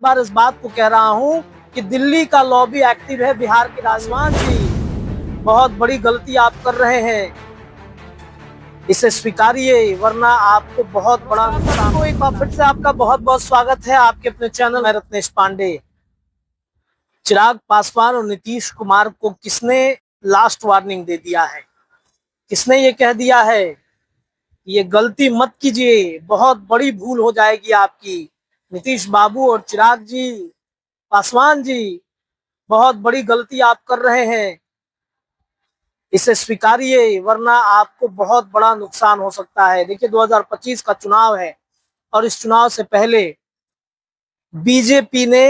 बार इस बात को कह रहा हूं कि दिल्ली का लॉबी एक्टिव है बिहार के राजमान जी। बहुत बड़ी गलती आप कर रहे हैं, इसे स्वीकारिए वरना आपको बहुत बड़ा नुकसान हो। एक बार फिर से आपका बहुत बहुत स्वागत है आपके अपने चैनल में। रत्नेश पांडे। चिराग पासवान और नीतीश कुमार को किसने लास्ट वार्निंग दे दिया है? किसने ये कह दिया है ये गलती मत कीजिए, बहुत बड़ी भूल हो जाएगी आपकी। नीतीश बाबू और चिराग जी, पासवान जी, बहुत बड़ी गलती आप कर रहे हैं, इसे स्वीकारिए वरना आपको बहुत बड़ा नुकसान हो सकता है। देखिए 2025 का चुनाव है और इस चुनाव से पहले बीजेपी ने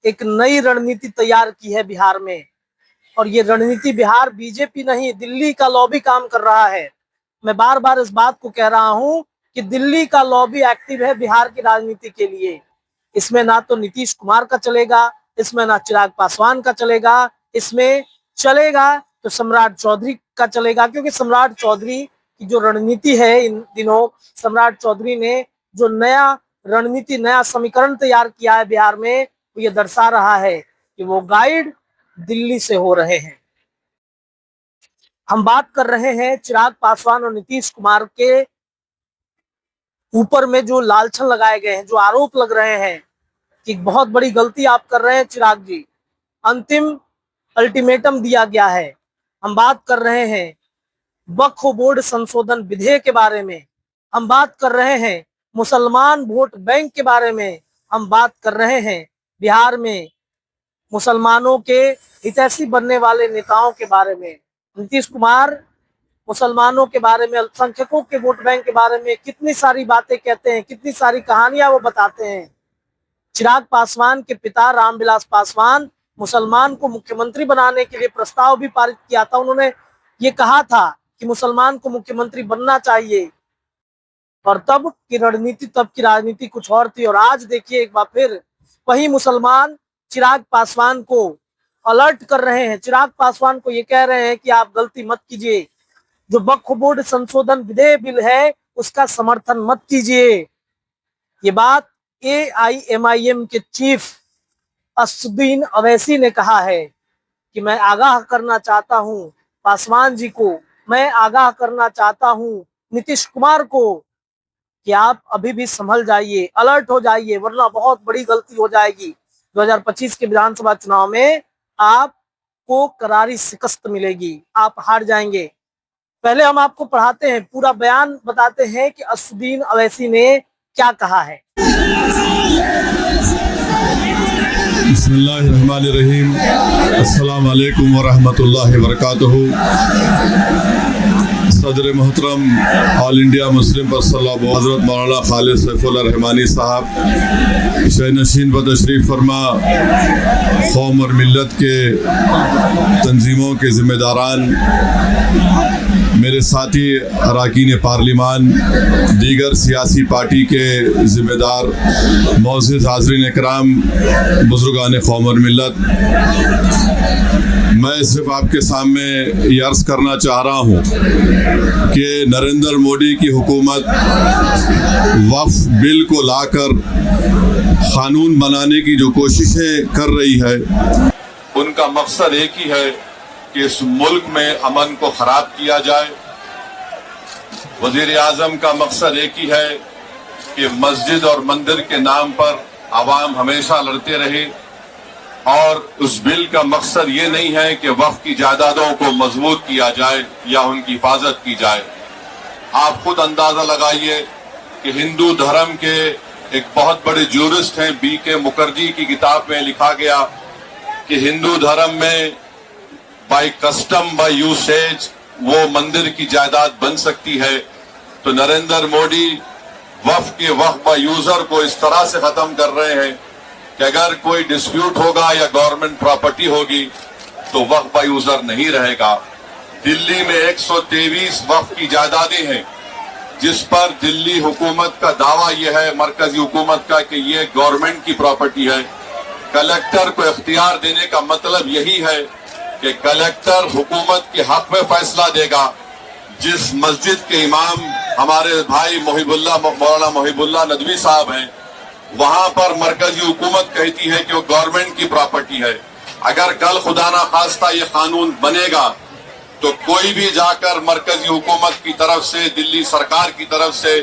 एक नई रणनीति तैयार की है बिहार में, और ये रणनीति बिहार बीजेपी नहीं दिल्ली का लॉबी काम कर रहा है। मैं बार बार इस बात को कह रहा हूं कि दिल्ली का लॉबी एक्टिव है बिहार की राजनीति के लिए। इसमें ना तो नीतीश कुमार का चलेगा, इसमें ना चिराग पासवान का चलेगा, इसमें चलेगा तो सम्राट चौधरी का चलेगा। क्योंकि सम्राट चौधरी की जो रणनीति है, इन दिनों सम्राट चौधरी ने जो नया रणनीति, नया समीकरण तैयार किया है बिहार में, वो ये दर्शा रहा है कि वो गाइड दिल्ली से हो रहे हैं। हम बात कर रहे हैं चिराग पासवान और नीतीश कुमार के ऊपर में जो लालछन लगाए गए हैं, जो आरोप लग रहे हैं कि बहुत बड़ी गलती आप कर रहे हैं चिराग जी। अंतिम अल्टीमेटम दिया गया है। हम बात कर रहे हैं वक्फ बोर्ड संशोधन विधेयक के बारे में, हम बात कर रहे हैं मुसलमान वोट बैंक के बारे में, हम बात कर रहे हैं बिहार में मुसलमानों के हितैषी बनने वाले नेताओं के बारे में। नीतीश कुमार मुसलमानों के बारे में, अल्पसंख्यकों के वोट बैंक के बारे में कितनी सारी बातें कहते हैं, कितनी सारी कहानियां वो बताते हैं। चिराग पासवान के पिता रामविलास पासवान मुसलमान को मुख्यमंत्री बनाने के लिए प्रस्ताव भी पारित किया था। उन्होंने ये कहा था कि मुसलमान को मुख्यमंत्री बनना चाहिए, और तब की रणनीति, तब की राजनीति कुछ और थी। और आज देखिए एक बार फिर वही मुसलमान चिराग पासवान को अलर्ट कर रहे हैं, चिराग पासवान को ये कह रहे हैं कि आप गलती मत कीजिए, जो वक्फ बोर्ड संशोधन विधेयक बिल है उसका समर्थन मत कीजिए। ये बात AIMIM के चीफ असदुद्दीन अवैसी ने कहा है कि मैं आगाह करना चाहता हूं पासवान जी को, मैं आगाह करना चाहता हूं नीतीश कुमार को कि आप अभी भी संभल जाइए, अलर्ट हो जाइए वरना बहुत बड़ी गलती हो जाएगी। 2025 के विधानसभा चुनाव में आपको करारी शिकस्त मिलेगी, आप हार जाएंगे। पहले हम आपको पढ़ाते हैं, पूरा बयान बताते हैं कि असदुद्दीन अवैसी ने क्या कहा है। बिस्मिल्लाहिर्रहमानिर्रहीम। अस्सलाम वालेकुम वरहमतुल्लाहि वबरकातुहू। सदर मोहतरम ऑल इंडिया मुस्लिम पर्सनल हज़रत मौलाना खालिद सैफुल्लाह रहमानी साहब शहनशीन व तशरीफ़ फरमा, कौम और मिल्लत के तंजीमों के ज़िम्मेदारान, मेरे साथी अरकान पार्लिमान, दीगर सियासी पार्टी के ज़िम्मेदार, मौजूद हाज़रीन इकराम, बुज़ुर्गान कौम और मिल्लत, मैं सिर्फ आपके सामने ये अर्ज़ करना चाह रहा हूँ कि नरेंद्र मोदी की हुकूमत वक्फ बिल को लाकर कानून बनाने की जो कोशिशें कर रही है, उनका मकसद एक ही है कि इस मुल्क में अमन को खराब किया जाए। वजीर आजम का मकसद एक ही है कि मस्जिद और मंदिर के नाम पर आवाम हमेशा लड़ते रहे, और उस बिल का मकसद ये नहीं है कि वक्फ की जायदादों को मजबूत किया जाए या उनकी हिफाजत की जाए। आप खुद अंदाजा लगाइए कि हिंदू धर्म के एक बहुत बड़े ज्यूरिस्ट हैं BK मुखर्जी की किताब में लिखा गया कि हिंदू धर्म में बाय कस्टम बाय यूसेज वो मंदिर की जायदाद बन सकती है। तो नरेंद्र मोदी वक्फ बाय यूजर को इस तरह से खत्म कर रहे हैं कि अगर कोई डिस्प्यूट होगा या गवर्नमेंट प्रॉपर्टी होगी तो वक्फ बाय यूजर नहीं रहेगा। दिल्ली में 123 वक्फ की जायदादें हैं जिस पर दिल्ली हुकूमत का दावा यह है, मरकजी हुकूमत का, कि ये गवर्नमेंट की प्रॉपर्टी है। कलेक्टर को इख्तियार देने का मतलब यही है कि कलेक्टर हुकूमत के हक में फैसला देगा। जिस मस्जिद के इमाम हमारे भाई मौलाना मुहिबुल्लाह नदवी साहब हैं, वहां पर मरकजी हुकूमत कहती है कि वो गवर्नमेंट की प्रॉपर्टी है। अगर कल खुदा ना खास्ता ये कानून बनेगा तो कोई भी जाकर मरकजी हुकूमत की तरफ से, दिल्ली सरकार की तरफ से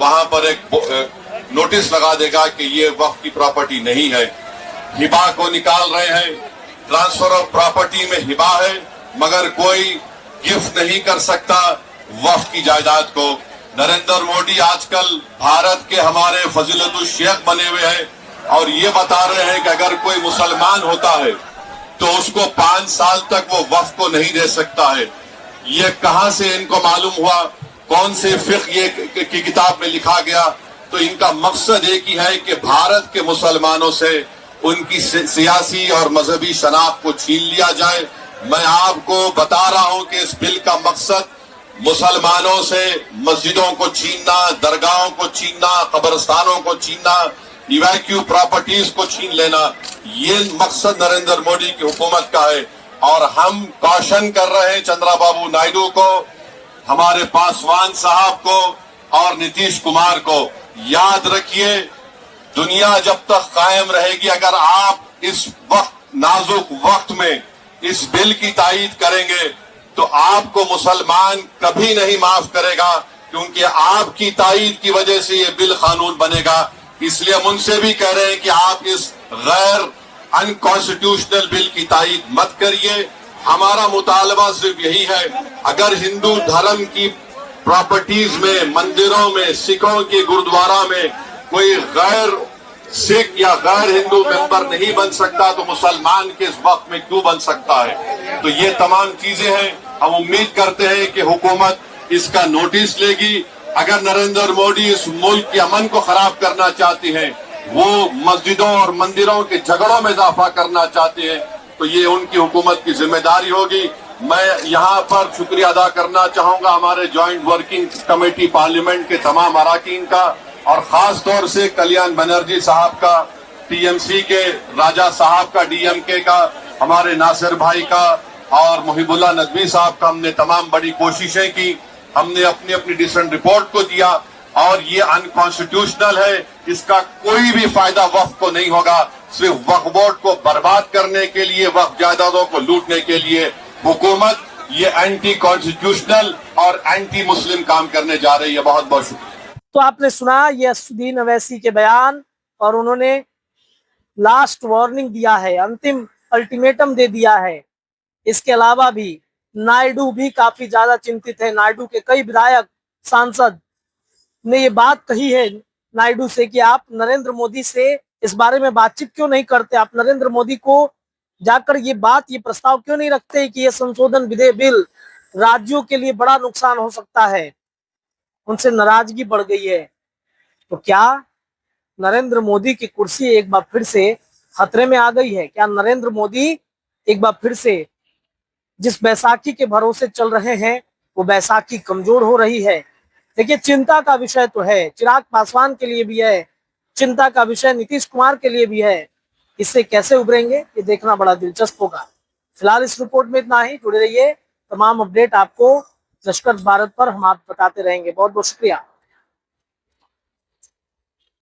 वहां पर एक नोटिस लगा देगा कि ये वक्फ की प्रॉपर्टी नहीं है। हिबा को निकाल रहे हैं, ट्रांसफर ऑफ प्रॉपर्टी में हिबा है, मगर कोई गिफ्ट नहीं कर सकता वक्फ की जायदाद को। नरेंद्र मोदी आजकल भारत के हमारे फजीलतुल शेख बने हुए हैं और ये बता रहे हैं कि अगर कोई मुसलमान होता है तो उसको 5 साल तक वो वक्फ को नहीं दे सकता है। ये कहां से इनको मालूम हुआ? कौन से फिक्र ये की किताब में लिखा गया? तो इनका मकसद एक ही है कि भारत के मुसलमानों से उनकी सियासी और मजहबी शनाख्त को छीन लिया जाए। मैं आपको बता रहा हूं कि इस बिल का मकसद मुसलमानों से मस्जिदों को छीनना, दरगाहों को छीनना, कब्रस्तानों को छीनना, इवैक्यू प्रॉपर्टीज को छीन लेना, ये मकसद नरेंद्र मोदी की हुकूमत का है। और हम कॉशन कर रहे हैं चंद्रबाबू नायडू को, हमारे पासवान साहब को और नीतीश कुमार को, याद रखिए दुनिया जब तक कायम रहेगी, अगर आप इस वक्त नाजुक वक्त में इस बिल की तायीद करेंगे तो आपको मुसलमान कभी नहीं माफ करेगा, क्योंकि आपकी तायीद की वजह से ये बिल कानून बनेगा। इसलिए हम उनसे भी कह रहे हैं कि आप इस गैर अनकॉन्स्टिट्यूशनल बिल की तायीद मत करिए। हमारा मुतालबा सिर्फ यही है, अगर हिंदू धर्म की प्रॉपर्टीज में, मंदिरों में, सिखों के गुरुद्वारा में कोई गैर सिख या गैर हिंदू मेंबर नहीं बन सकता तो मुसलमान के इस वक्त में क्यों बन सकता है? तो ये तमाम चीजें हैं। हम उम्मीद करते हैं कि हुकूमत इसका नोटिस लेगी। अगर नरेंद्र मोदी इस मुल्क के अमन को खराब करना चाहते हैं, वो मस्जिदों और मंदिरों के झगड़ों में इजाफा करना चाहते हैं, तो ये उनकी हुकूमत की जिम्मेदारी होगी। मैं यहाँ पर शुक्रिया अदा करना चाहूंगा हमारे ज्वाइंट वर्किंग कमेटी पार्लियामेंट के तमाम अराकीन का, और खास तौर से कल्याण बनर्जी साहब का, टीएमसी के राजा साहब का, डीएमके का, हमारे नासिर भाई का और मुहिबुल्लाह नदवी साहब का। हमने तमाम बड़ी कोशिशें की, हमने अपनी अपनी डिसेंट रिपोर्ट को दिया, और ये अनकॉन्स्टिट्यूशनल है, इसका कोई भी फायदा वक्फ को नहीं होगा। सिर्फ वक्फ बोर्ड को बर्बाद करने के लिए, वक्फ जायदादों को लूटने के लिए हुकूमत ये एंटी कॉन्स्टिट्यूशनल और एंटी मुस्लिम काम करने जा रही है। बहुत बहुत शुक्रिया। तो आपने सुना ये असदुद्दीन अवैसी के बयान, और उन्होंने लास्ट वार्निंग दिया है, अंतिम अल्टीमेटम दे दिया है। इसके अलावा भी नायडू भी काफी ज्यादा चिंतित है। नायडू के कई विधायक, सांसद ने ये बात कही है नायडू से कि आप नरेंद्र मोदी से इस बारे में बातचीत क्यों नहीं करते, आप नरेंद्र मोदी को जाकर ये प्रस्ताव क्यों नहीं रखते कि ये संशोधन विधेयक बिल राज्यों के लिए बड़ा नुकसान हो सकता है। उनसे नाराजगी बढ़ गई है। तो क्या नरेंद्र मोदी की कुर्सी एक बार फिर से खतरे में आ गई है? क्या नरेंद्र मोदी एक बार फिर से जिस बैसाखी के भरोसे चल रहे हैं वो बैसाखी कमजोर हो रही है? देखिए, चिंता का विषय तो है, चिराग पासवान के लिए भी है, चिंता का विषय नीतीश कुमार के लिए भी है। इससे कैसे उभरेंगे ये देखना बड़ा दिलचस्प होगा। फिलहाल इस रिपोर्ट में इतना ही। जुड़े रहिए, तमाम अपडेट आपको लश्कर भारत पर हम आप बताते रहेंगे। बहुत बहुत शुक्रिया।